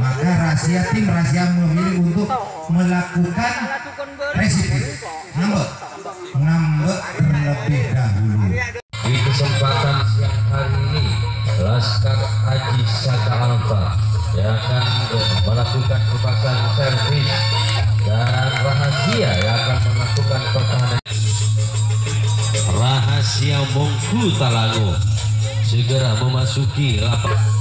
maka tim rahasia memilih untuk melakukan resip ngambek terlebih dahulu. Di kesempatan siang hari ini, Laskar Haji Saka Alfa yang akan melakukan kepasang servis dan Rahasia yang akan melakukan pertahanan. Rahasia Mongku Talango segera memasuki lapangan.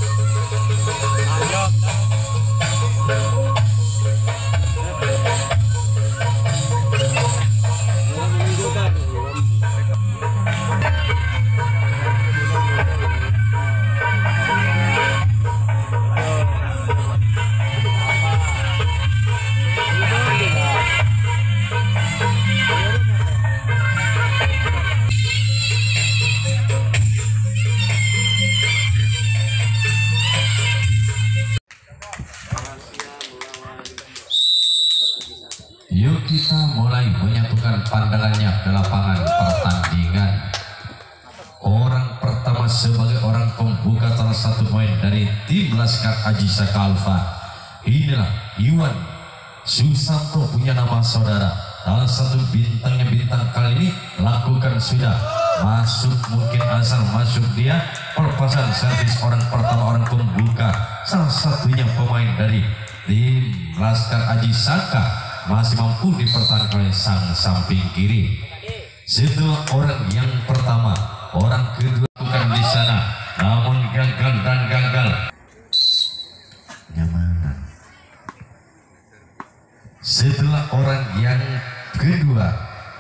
Yuk kita mulai menyatukan pandangannya ke lapangan pertandingan. Orang pertama sebagai orang pembuka salah satu poin dari tim Laskar Haji Saka Alfa. Inilah Iwan Susanto punya nama saudara. Salah satu bintangnya bintang kali ini lakukan sudah masuk, mungkin asal masuk dia perpasan servis orang pertama orang pembuka. Salah satunya pemain dari tim Laskar Haji Saka masih mampu dipertahankan oleh sang samping kiri. Setelah orang yang pertama, orang kedua bukan di sana, namun gagal dan gagal. Nyamanan. Setelah orang yang kedua,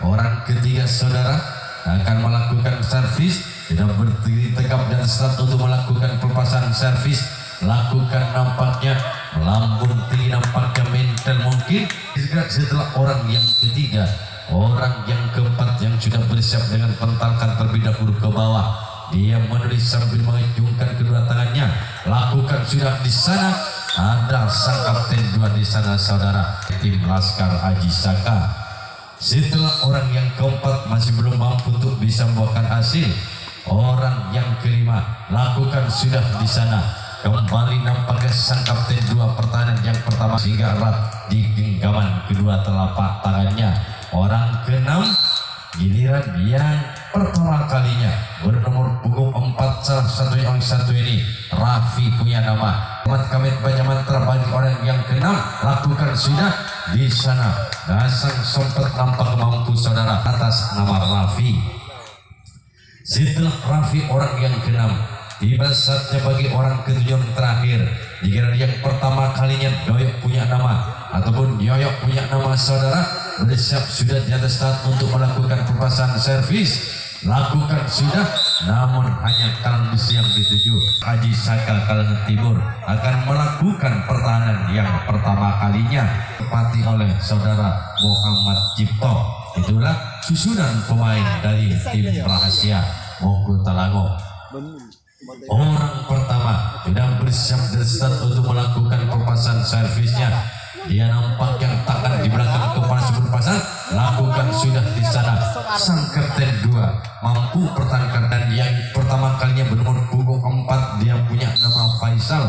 orang ketiga saudara akan melakukan servis, tidak berdiri tegap dan start untuk melakukan pelepasan servis. Lakukan nampaknya melambung tinggi, nampaknya mental mungkin. Setelah orang yang ketiga, orang yang keempat yang sudah bersiap dengan pentalkan terlebih dahulu ke bawah, dia menulis sambil mengacungkan kedua tangannya. Lakukan sudah di sana, ada sang kapten dua di sana saudara tim Laskar Haji Saka. Setelah orang yang keempat masih belum mampu untuk bisa membuahkan hasil, orang yang kelima lakukan sudah di sana. Kembali nampaknya sang kapten dua pertahanan yang pertama sehingga erat di genggaman kedua telapak tangannya. Orang keenam giliran yang pertama kalinya bernomor punggung 4 salah satunya orang satu ini Raffi punya nama. Kamit banyak mantra bagi orang yang keenam lakukan sudah di sana. Dasang sempat nampak mampu saudara atas nama Raffi. Setelah Raffi orang yang keenam, tiba saatnya bagi orang ketujuh terakhir. Jika yang pertama kalinya Yoyok punya nama ataupun Yoyok punya nama saudara, bersiap sudah di atas start untuk melakukan pelepasan servis. Lakukan sudah, namun hanya Kalang Besi yang dituju. Haji Saka Kalangan Timur akan melakukan pertahanan yang pertama kalinya ditempati oleh saudara Muhammad Cipto. Itulah susunan pemain dari tim Rahasia Mongku Talango. Orang pertama sudah bersiap dan start untuk melakukan pelepasan servisnya. Dia nampak yang tangan di belakang kepala sebelum pasang, lakukan sudah di sana. Sang kapten dua mampu pertahankan dan yang pertama kalinya bernomor punggung 4 dia punya nama Faisal.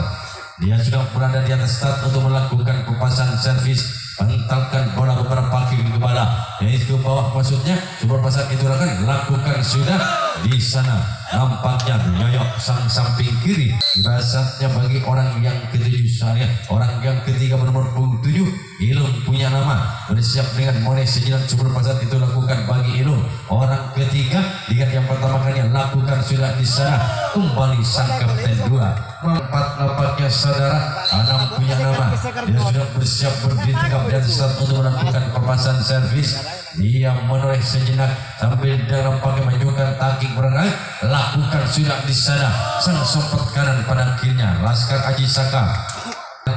Dia sudah berada di atas start untuk melakukan pelepasan servis. Pentalkan bola beberapa kaki ke kepala, yaitu ke bawah maksudnya. Super pasang itu lakukan sudah di sana. Nampaknya Yoyok sang samping kiri. Saatnya bagi orang yang ketujuh saya, orang yang ketiga bernomor punggung 7 Ilum punya nama. Bersiap dengan mulai sejenak super pasang itu lakukan bagi Ilum. Orang ketiga lihat yang pertama kali lakukan sudah di sana. Kembali sang kapten 2 empat nampaknya saudara Anam punya nama. Dia sudah bersiap berdiri tegap dan start untuk melakukan pelepasan servis. Dia menoleh sejenak sambil dalam pakai majukan kaki berenang. Lakukan sudah di sana. Sang sopot kanan pada akhirnya Laskar Haji Saka.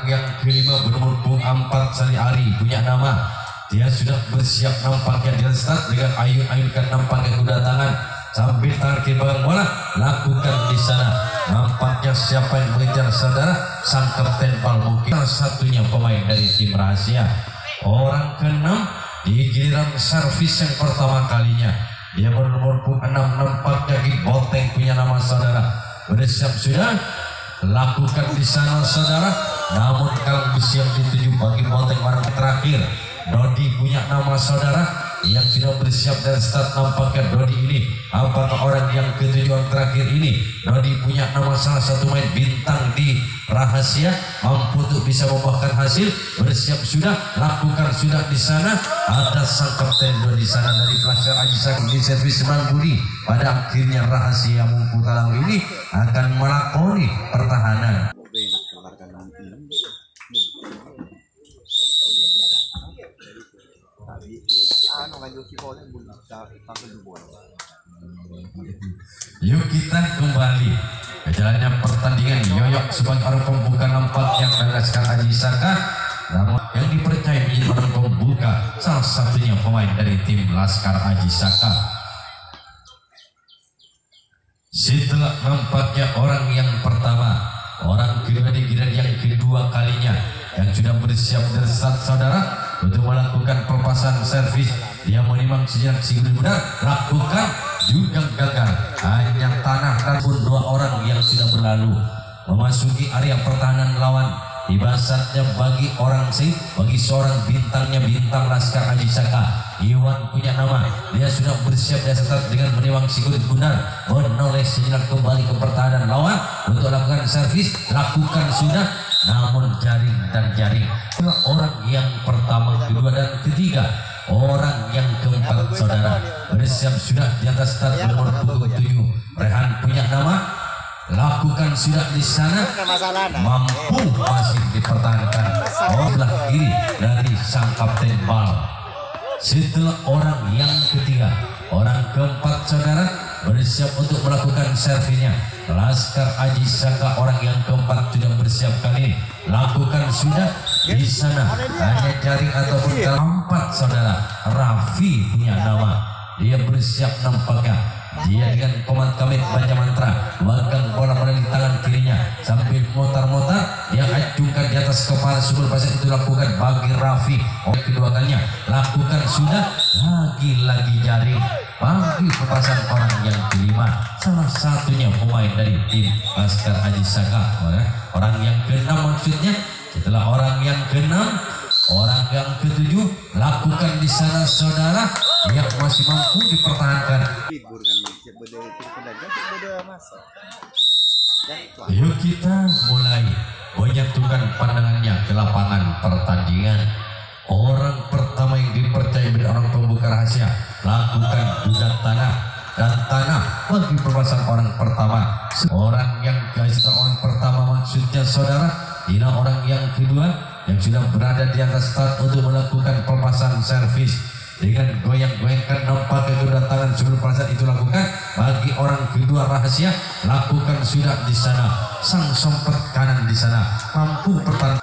Yang kelima bernomor punggung 4 Sali Ari punya nama. Dia sudah bersiap nampaknya di start dengan ayun-ayunkan nampaknya kuda tangan sambil tangan kiri pegang bola. Lakukan di sana. Nampaknya siapa yang mengejar saudara? Sang kapten Pal mungkin salah satunya pemain dari tim Rahasia. Orang keenam di giliran servis yang pertama kalinya. Dia bernomor 6 nampaknya di Boteng punya nama saudara. Bersiap sudah. Lakukan di sana saudara. namun kalau bersiap dituju bagi boteng orang terakhir. Dodi punya nama saudara yang sudah bersiap dan start. Nampaknya Dodi ini apakah orang yang ketujuan terakhir ini? Dodi punya nama salah satu main bintang di rahasia, mampu untuk bisa membuahkan hasil. Bersiap sudah, lakukan sudah di sana. Ada sang kapten Dodi di sana dari Pelaksar Aji Saka di servis Seman Budi. Pada akhirnya rahasia Mumpu Talang ini akan melakoni pertahanan. Yuk kita kembali ke jalannya pertandingan. Yoyok sebagai orang pembuka nampaknya Laskar Aji Saka, namun yang dipercaya menjadi orang pembuka salah satunya pemain dari tim Laskar Aji Saka. Setelah nampaknya orang yang pertama, orang kedua di giliran yang kedua kalinya yang sudah bersiap dan start saudara untuk melakukan pelepasan servis. Dia menimang sejenak siguri benar, lakukan juga gagal. Hanya tanah dan pun dua orang yang sudah berlalu memasuki area pertahanan lawan. Tiba saatnya bagi orang bagi seorang bintangnya, bintang Laskar Aji Saka. Iwan punya nama, dia sudah bersiap dan start dengan menimang siguri benar, menoleh sejenak kembali ke pertahanan lawan untuk lakukan servis. Lakukan sudah, namun jaring dan jaring. Orang yang pertama, kedua dan ketiga. Orang yang keempat saudara bersiap sudah di atas start nomor punggung 7. Rehan punya nama, lakukan sudah di sana, mampu masih dipertahankan. Belah kiri dari sang kapten Bal. Setelah orang yang ketiga, orang keempat saudara bersiap untuk melakukan servinya. Laskar Aji Saka orang yang keempat sudah bersiap kali ini. Lakukan sudah di sana, hanya jaring ataupun keempat saudara. Raffi punya nama, dia bersiap nampaknya. Dia dengan komat kamit baca mantra, megang bola di tangan kirinya sambil motar-motar, dia acungkan di atas kepala sumber pasir itu. Lakukan bagi Raffi oleh kedua kalinya. Lakukan sudah, lagi-lagi jaring bagi pelepasan orang yang kelima, salah satunya pemain dari tim Laskar Aji Saka. Orang yang keenam maksudnya. Setelah orang yang keenam, orang yang ketujuh, lakukan di sana saudara yang masih mampu dipertahankan. Yuk kita mulai menyatukan pandangannya ke lapangan pertandingan. Orang pertama yang dipercaya menjadi orang pembuka rahasia, lakukan duga tanah dan tanah bagi pelepasan orang pertama. Orang yang orang pertama maksudnya saudara, ini orang yang kedua yang sudah berada di atas start untuk melakukan pelepasan servis. Dengan goyang-goyangkan nampaknya kedatangan sebelum pelepasan itu lakukan bagi orang kedua rahasia. Lakukan sudah di sana, sang sompet kanan di sana mampu pertahanan.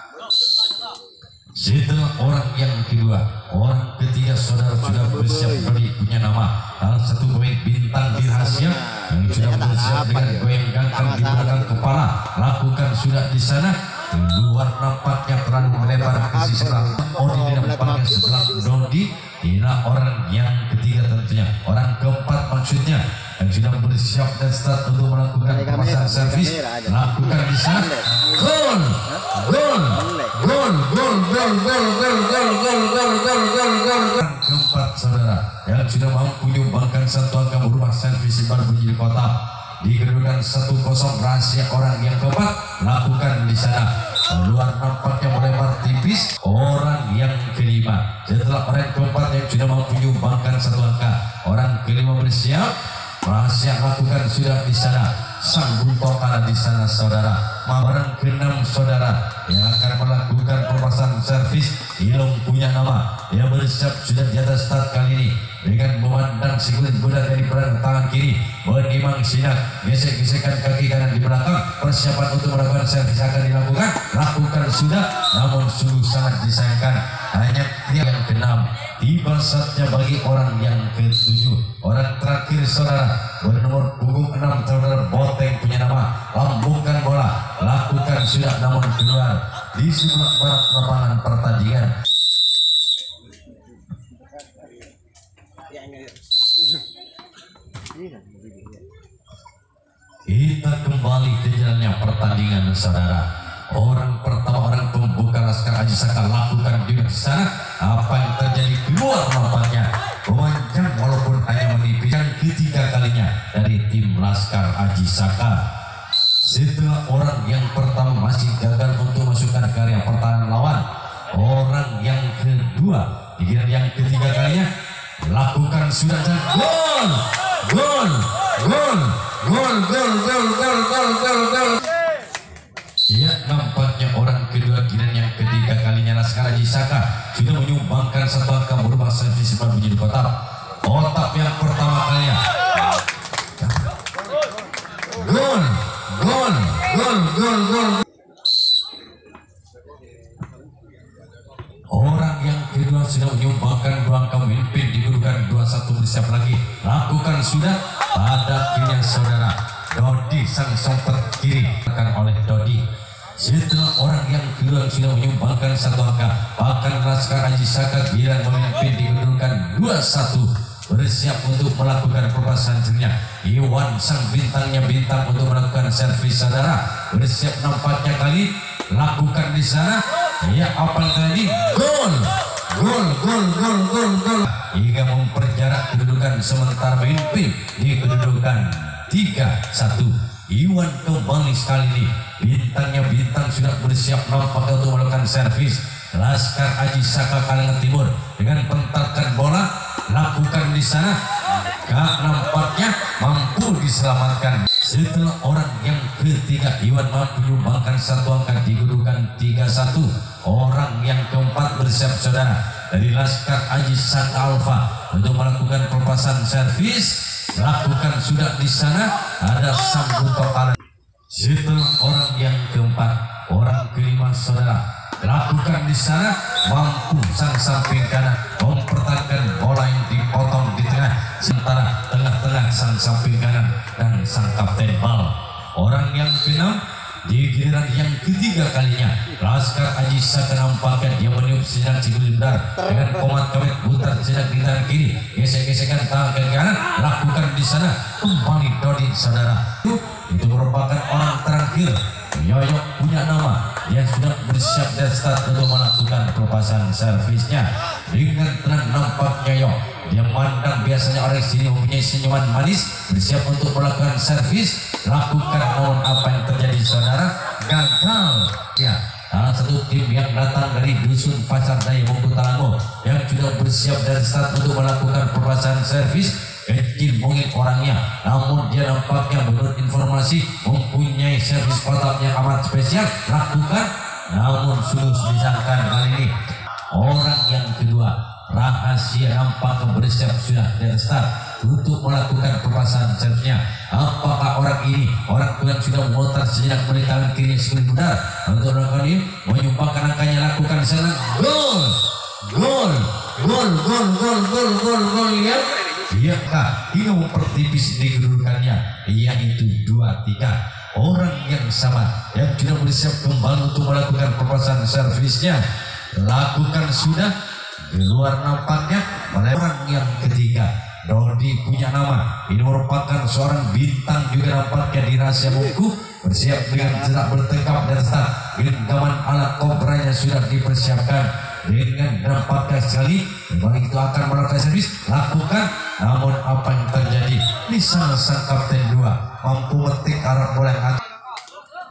Setelah orang yang kedua, orang ketiga saudara sudah bersiap beri punya nama salah satu pemain bintang di rahasia yang sudah bersiap dengan goyang-goyangkan di belakang kepala. Lakukan sudah di sana. Luar nampaknya terlalu melebar ke sisi belakang. Odi nampaknya sebelah Dodi. Inilah orang yang ketiga tentunya. Orang keempat maksudnya yang sudah bersiap dan start untuk melakukan pemasangan servis. Lakukan di sana. Gol, gol, gol, gol, gol, gol, gol, gol, gol, gol, gol, gol, gol. Keempat saudara yang sudah mampu menyumbangkan satu angka berubah servis baru menjadi kotak. Dikedudukan 1-0 rahasia orang yang keempat. Lakukan di sana. Keluar nampaknya melebar tipis. Orang yang kelima. Setelah orang keempat yang sudah mampu menyumbangkan satu angka, orang kelima bersiap. Rahasia lakukan sudah di sana. Sang buntok kalah di sana saudara. Orang keenam saudara yang akan melakukan pelepasan servis. Ilong punya nama. Dia bersiap sudah di atas start kali ini dengan memandang sikulit budak dari peran tangan kiri, menimang sinak, gesek-gesekan kaki kanan di belakang. Persiapan untuk melakukan servis akan dilakukan. Lakukan sudah, namun sungguh sangat disayangkan hanya yang keenam. Tiba saatnya bagi orang yang ketujuh, orang terakhir saudara bernomor punggung 6 saudara Boteng punya nama. Lambungkan bola, lakukan sudah, namun keluar di sebelah barat lapangan pertandingan. Kita kembali ke jalannya pertandingan saudara. Orang pertama, orang Laskar Aji Saka lakukan juga di sana. Apa yang terjadi keluar nampaknya memanjang walaupun hanya menipis yang ketiga kalinya dari tim Laskar Aji Saka. Setelah orang yang pertama masih gagal untuk masukkan ke area pertahanan lawan, orang yang kedua di yang ketiga kalinya lakukan sudah dan gol. Ya, nampaknya orang kedua dan yang ketiga kalinya Laskar Aji Saka sudah menyumbangkan satu angka berubah servis sebab menjadi kotak. Kotak yang pertama kalinya. Gol. Orang yang kedua sudah menyumbangkan dua angka memimpin dikedudukan 2-1 bersiap lagi. Lakukan sudah pada akhirnya saudara Dodi sang sumber kiri akan oleh Dodi. Setelah orang yang kedua sudah menyumbangkan satu angka, bahkan Laskar Aji Saka giliran memimpin dikedudukan 2-1 bersiap untuk melakukan perpasan selanjutnya. Iwan sang bintang untuk melakukan servis saudara bersiap nampaknya kali lakukan di sana. Ya, apa tadi? Gol. Hingga memperjarak kedudukan sementara memimpin di kedudukan 3-1. Iwan kembali sekali ini bintang sudah bersiap nampaknya untuk melakukan servis. Laskar Aji Saka Kalangan Timur dengan pentarkan bola lakukan di sana, nampaknya mampu diselamatkan. Setelah orang yang ketiga Iwan mampu menyumbangkan satu angka di kedudukan 3-1. Orang yang keempat bersiap saudara dari Laskar Aji Saka Alfa untuk melakukan pelepasan servis. Lakukan sudah di sana, ada sang kanan. Setelah orang yang keempat, orang kelima saudara lakukan di sana, mampu sang samping kanan mempertahankan bola yang dipotong di tengah, sementara tengah-tengah sang samping kanan dan sang kapten bal. Orang yang keenam di giliran yang ketiga kalinya Laskar Aji Saka nampaknya dia meniup sejenak cikulindar dengan komat kawet putar sejenak di tangan kiri, gesek-gesekan tangan ke kanan, lakukan di sana kembali Dodi saudara. Itu merupakan orang terakhir Yoyok punya nama yang sudah bersiap dan start untuk melakukan pelepasan servisnya. Dengan tenang nampaknya Yoyok dia memandang biasanya orang sini mempunyai senyuman manis, bersiap untuk melakukan servis. Lakukan, namun apa yang terjadi saudara? Gagal. Ya, salah satu tim yang datang dari dusun Pasar Daya Bungku Talango yang sudah bersiap dan start untuk melakukan pelepasan servis. Kecil mungkin orangnya, namun dia nampaknya menurut informasi mempunyai servis kotak yang amat spesial. Lakukan, namun sulus disangkan kali ini. Orang yang kedua rahasia nampak bersiap sudah dari start untuk melakukan pelepasan servisnya. Apakah orang ini orang yang sudah memutar sejenak dari tangan kirinya sekali benar untuk melakukan ini menyumbangkan angkanya, lakukan di sana. Gol ya. Iyakah ini mempertipis di kedudukannya, yaitu 2-3. Orang yang sama yang sudah bersiap kembali untuk melakukan pelepasan servisnya, lakukan sudah keluar nampaknya oleh orang yang ketiga. Dodi punya nama, ini merupakan seorang bintang juga nampaknya di rahasia Bungku, bersiap dengan jerak bertekap dan start. Genggaman alat kobranya sudah dipersiapkan dengan nampaknya sekali. Memang itu akan melakukan servis, lakukan, namun apa yang terjadi di sana sang kapten 2 mampu metik arah bola yang atas.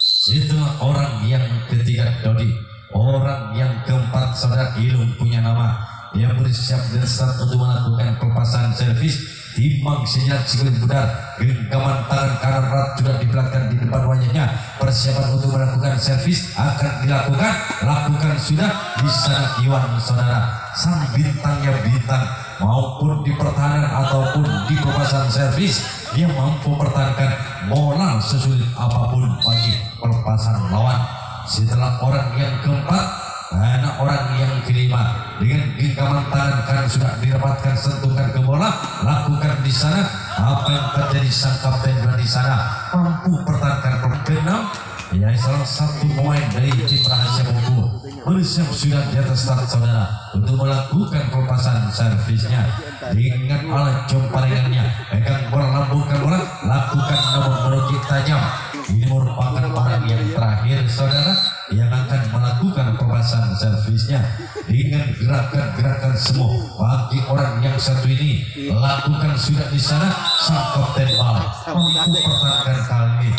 Setelah orang yang ketiga Dodi, orang yang keempat saudara Ilum punya nama, dia bersiap dan start untuk melakukan pelepasan servis. Timbang sejenak sekali budar, genggaman tangan kanan erat sudah dibelakang di depan wajahnya. Persiapan untuk melakukan servis akan dilakukan, lakukan sudah di sana Iwan saudara. Sang bintangnya bintang maupun di pertahanan ataupun di pelepasan servis, dia mampu mempertahankan bola sesulit apapun bagi pelepasan lawan. Setelah orang yang keempat, anak orang yang kelima dengan genggaman tangan kanan sudah dirapatkan, sentuhkan ke bola, lakukan di sana. Apa yang terjadi sang kapten di sana mampu pertahankan keenam, ya salah satu pemain dari tim rahasia Bungku bersiap sudah di atas start saudara untuk melakukan pelepasan servisnya dengan alat jomparingannya, pegang bola, lambungkan bola, lakukan namun menukik tajam. Ini merupakan orang yang terakhir saudara yang akan melakukan pelepasan pelepasan servisnya dengan gerakan-gerakan semua. Bagi orang yang satu ini lakukan sudah di sana, sang kapten bal mampu pertahankan kali ini.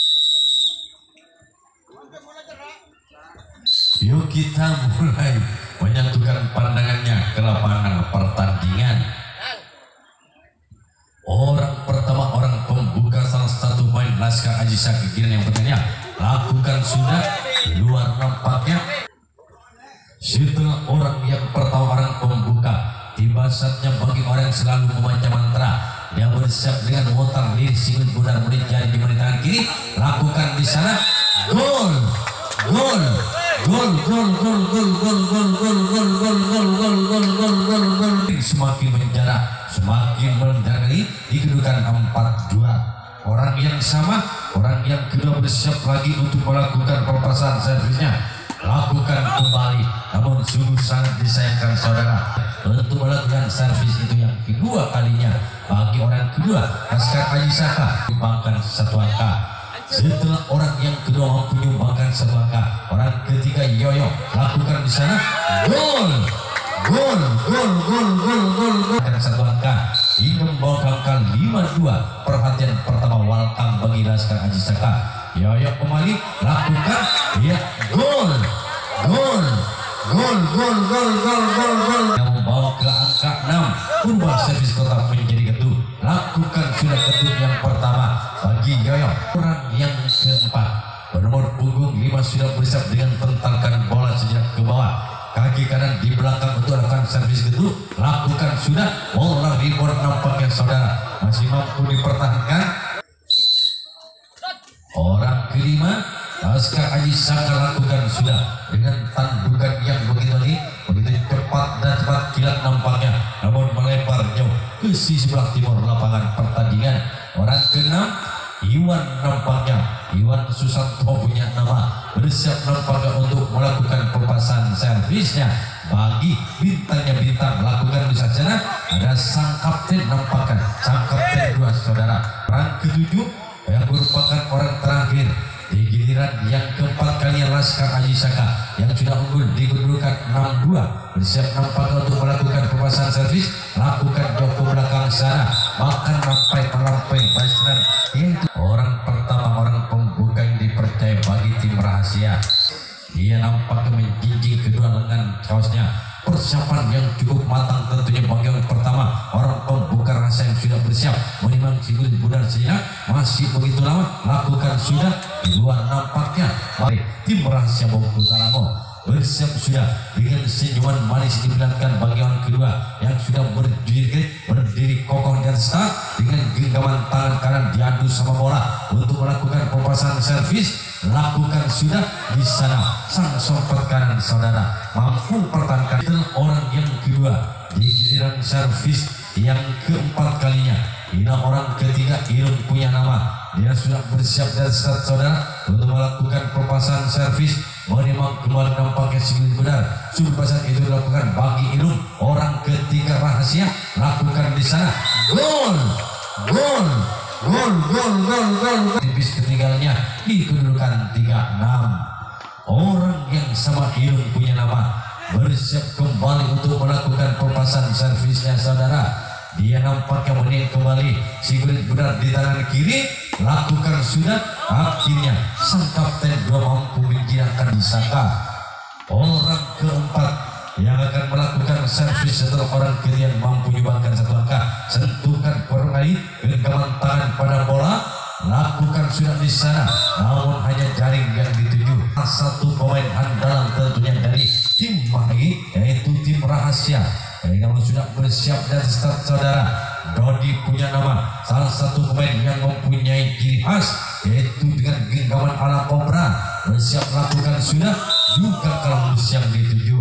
Yuk kita mulai menyatukan pandangannya ke lapangan pertandingan. Orang pertama, orang pembuka salah satu main Laskar Aji Sakti yang bertanya, lakukan sudah di luar nampaknya. Setelah orang yang pertama, orang pembuka, tiba saatnya bagi orang yang selalu membaca mantra. Dia bersiap dengan motor lirik singut benar menjadi di tangan kiri, lakukan di sana, gol, gol, gol, gol, gol, gol, gol, gol, gol, gol, gol, gol, gol, gol, gol, gol, gol. Semakin menjarak, semakin mendatangi, dikedudukan 4-2. Orang yang sama, orang yang kedua bersiap lagi untuk melakukan pelepasan servisnya. Lakukan kembali, namun sungguh sangat disayangkan saudara untuk melakukan servis itu yang kedua kalinya. Bagi orang kedua, Laskar Aji Saka menyumbangkan 1 angka. Setelah orang yang kedua mampu menyumbangkan 1 angka, orang ketiga Yoyo lakukan di sana, gol, gol, gol, gol, gol, gol, gol, dan 1 angka hingga membawa angka 5-2. Perhatian pertama welcome bagi Laskar Aji Saka. Yoyo kembali lakukan, ya gol, gol, gol, gol, gol, gol, gol, gol, yang membawa ke angka 6. Ubah servis kotak menjadi ketuk. Lakukan sudah ketuk yang pertama bagi Yoyo. Orang yang keempat bernomor punggung 5 sudah bersiap dengan tentalkan bola sejak ke bawah. Kaki kanan di belakang untuk lakukan servis ketuk. Lakukan sudah, bola rebound nampaknya saudara masih mampu dipertahankan. Orang kelima, Laskar Aji Saka lakukan sudah dengan tandukan yang begitu cepat dan cepat kilat nampaknya, namun melebar jauh ke sisi sebelah timur lapangan pertandingan. Orang keenam, Iwan nampaknya, Iwan Susanto punya nama, bersiap nampaknya untuk melakukan pelepasan servisnya. Bagi bintangnya bintang lakukan di sana, ada sang kapten nampaknya, sang kapten 2 saudara. Orang ketujuh yang merupakan orang terakhir di giliran yang keempat kalinya Laskar Aji Saka yang sudah unggul di kedudukan 6-2, bersiap nampaknya untuk melakukan pelepasan servis. Lakukan jauh ke belakang sana, bahkan melampai baseline. Yaitu orang pertama, orang pembuka yang dipercaya bagi tim rahasia. Ia nampaknya menjinjing kedua lengan kaosnya. Persiapan yang cukup matang tentunya bagi orang pertama, orang pembuka rahasia yang sudah bersiap menimbang singgul budar sejenak. Masih begitu lama, lakukan sudah di luar nampaknya. Baik, tim rahasia Bongku Kalango bersiap sudah dengan senyuman manis diperlihatkan bagi orang kedua yang sudah berdiri kokoh dan start dengan genggaman tangan kanan diadu sama bola untuk melakukan pelepasan servis. Lakukan sudah di sana, sang sompet kanan saudara mampu pertahankan. Orang yang kedua di giliran servis yang keempat kalinya. Inilah orang ketiga, Irung punya nama. Dia sudah bersiap dan start saudara untuk melakukan pelepasan servis. Memang kembali nampaknya singgul benar. Pelepasan itu dilakukan bagi Irung. Orang ketiga rahasia lakukan di sana, gol, gol, gol, gol, gol, gol. Tipis ketinggalannya di kedudukan 3-6. Orang yang sama Irung punya nama bersiap kembali untuk melakukan pelepasan servisnya saudara. Dia nampaknya menang kembali singgul benar di tangan kiri. Lakukan sudah, akhirnya sang kapten 2 mampu menjinakkan di Saka. Orang keempat yang akan melakukan servis setelah orang kiri yang mampu menyumbangkan 1 angka. Sentuhkan perangai genggaman tangan pada bola. Lakukan sudah di sana, namun hanya jaring yang dituju. Satu pemain andalan tentunya dari tim Mahi, yaitu tim rahasia. Kalau sudah bersiap dan start saudara, Dodi punya nama, salah satu pemain yang mempunyai ciri khas, yaitu dengan genggaman ala kobra. Bersiap lakukan sudah, juga kalau yang dituju.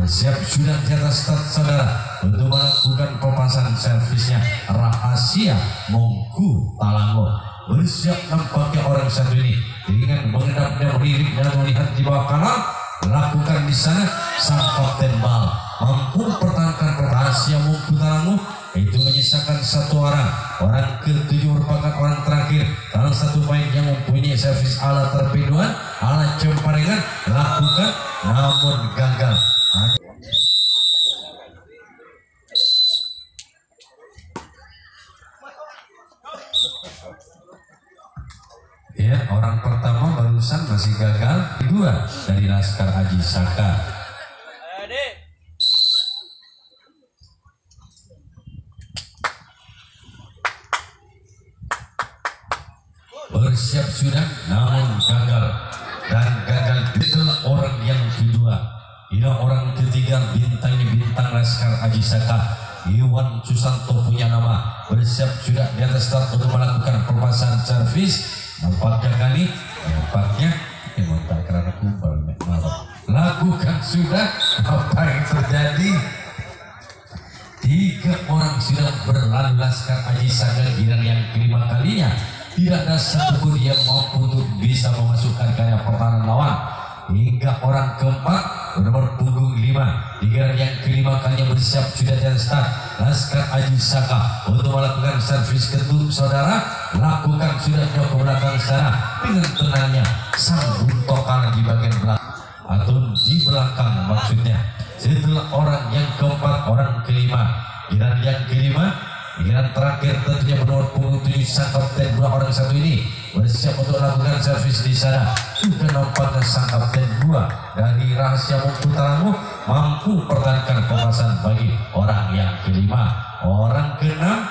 Bersiap sudah di atas start saudara untuk melakukan pelepasan servisnya rahasia Bongku Kalango. Bersiap nampaknya orang satu ini dengan mengendap dan melirik dan melihat di bawah kanan. Lakukan di sana, sang kapten bal mampu pertahankan pertahanan rahasia Mungkutalangu itu menyisakan satu orang. Orang ketujuh merupakan orang terakhir. Salah satu pemain yang mempunyai servis ala torpedoan, ala cemparingan lakukan namun gagal. Ya, orang pertama barusan masih gagal. Kedua dari Laskar Aji Saka. Bersiap sudah namun gagal, dan gagal itulah orang yang kedua. Inilah orang ketiga, bintang Laskar Aji Saka, Iwan Susanto punya nama. Bersiap sudah di atas start untuk melakukan pelepasan servis. Nampaknya kali tak karena kumpul lakukan sudah. Apa yang terjadi? 3 orang sudah berlalu Laskar Aji Saka yang kelima kalinya. Tidak ada satupun yang mampu untuk bisa memasukkan karya pertahanan lawan. Hingga orang keempat bernomor punggung 5 di giliran yang kelima kalinya bersiap sudah di start. Laskar Aji Saka untuk melakukan servis ketuk saudara. Lakukan sudah jauh ke belakang sana dengan tenangnya. Sang buntokan di bagian belakang atau di belakang maksudnya. Setelah orang yang keempat, orang kelima, giliran yang kelima, giliran terakhir tentunya bernomor punggung 7 sang kapten 2 orang satu ini bersiap untuk melakukan servis di sana. Sudah nampaknya sang kapten 2 dari rahasia Mungkutalangu mampu pertahankan pelepasan bagi orang yang kelima. Orang keenam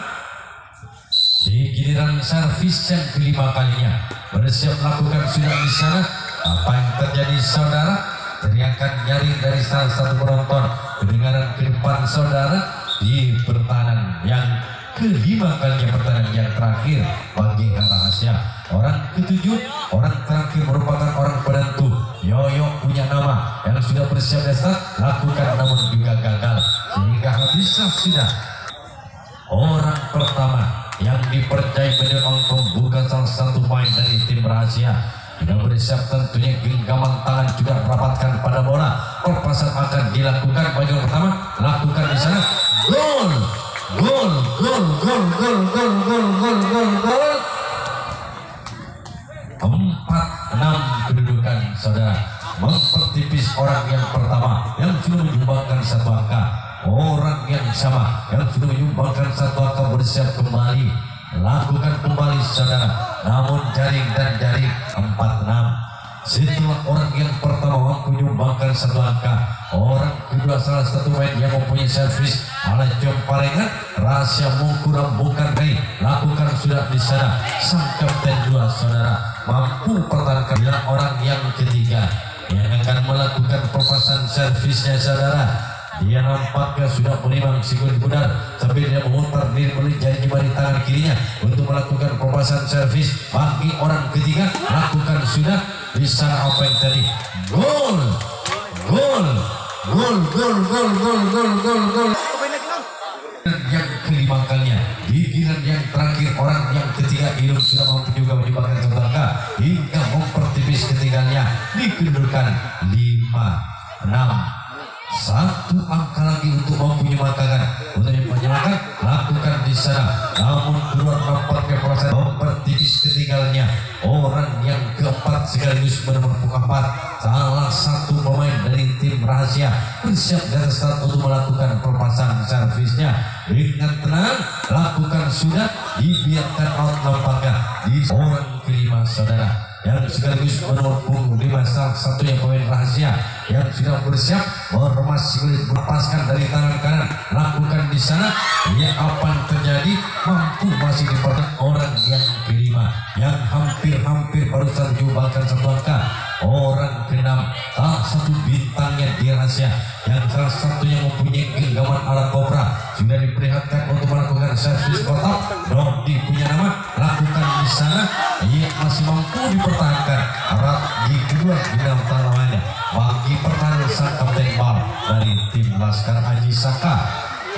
di giliran servis yang kelima kalinya bersiap melakukan sudah di sana. Apa yang terjadi saudara? Teriakan nyaring dari salah satu penonton kedengaran ke depan saudara di pertahanan yang kelima kalinya, pertahanan yang terakhir bagi rahasia. Orang ketujuh, orang terakhir merupakan orang penentu. Yoyo punya nama yang sudah bersiap dasar, lakukan namun juga gagal sehingga habislah sudah. Orang pertama yang dipercaya menjadi bukan salah satu pemain dari tim rahasia. Sudah bersiap tentunya, genggaman tangan sudah rapatkan pada bola. Pelepasan akan dilakukan. Bagian pertama lakukan di sana. Gol, gol, gol, gol, gol, gol, gol, gol, gol, gol. 4-6 kedudukan saudara. Mempertipis orang yang pertama yang sudah menyumbangkan satu angka. Orang yang sama yang sudah menyumbangkan satu angka bersiap kembali. Lakukan kembali saudara, namun jaring dan jaring 4-6. Setelah orang yang pertama mampu menyumbangkan satu angka, orang kedua salah satu main yang mempunyai servis ala cemparingan rahasia Mungkuram bukan baik. Lakukan sudah di sana. Sang kapten 2 saudara mampu pertahankan. Bila orang yang ketiga yang akan melakukan pelepasan servisnya saudara, dia nampaknya sudah menimbang sikut benar sambil dia memutar diri melalui jari jemari tangan kirinya untuk melakukan pelepasan servis bagi orang ketiga. Lakukan sudah di sana. Apa yang tadi? Gol, gol, gol, gol, gol, gol, gol, gol, gol. Yang kelima kalinya di giliran yang terakhir, orang yang ketiga hidup sudah mampu juga menyumbangkan satu angka hingga mempertipis ketiganya di kedudukan 5-6. Satu angka lagi untuk mampu menyumbangkan. Untuk menyumbangkan lakukan di sana. Namun keluar nampaknya proses mempertipis ketinggalannya. Orang yang keempat sekaligus bernomor 4, salah satu pemain dari tim rahasia bersiap dari start untuk melakukan pelepasan servisnya dengan tenang. Lakukan sudah, dibiarkan out nampaknya di orang kelima saudara yang sekaligus bernomor punggung 5, salah satunya pemain rahasia yang sudah bersiap meremas kulit, melepaskan dari tangan kanan. Lakukan di sana. Ya, apa yang terjadi? Mampu masih dipertahankan orang yang kelima yang hampir barusan menyumbangkan satu angka. Orang keenam, salah satu bintangnya di rahasia yang salah satunya mempunyai genggaman ala kobra sudah diperlihatkan untuk melakukan servis kotak. Dodi punya nama. Lakukan di sana. Ia masih mampu dipertahankan erat di kedua bidang lawannya bagi pertahanan sang kapten bal dari tim Laskar Aji Saka.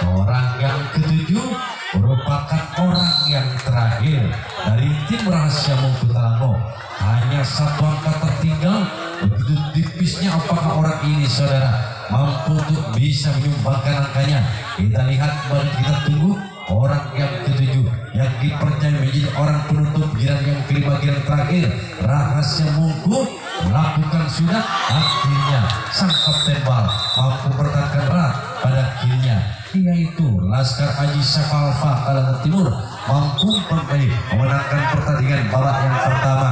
Orang yang ketujuh merupakan orang yang terakhir dari tim rahasia Mungkutalangu. Hanya satu angka tertinggal Begitu tipisnya apakah orang ini saudara mampu untuk bisa menyumbangkan angkanya. Kita lihat, mari kita tunggu orang yang ketujuh yang dipercaya menjadi orang penutup giliran yang kelima, giliran terakhir. Rahasia Mungku melakukan sudah, akhirnya sang kapten bal mampu bertahan erat pada akhirnya, yaitu Laskar Haji Syafalfa Kalimantan Timur mampu memenangkan pertandingan babak yang pertama.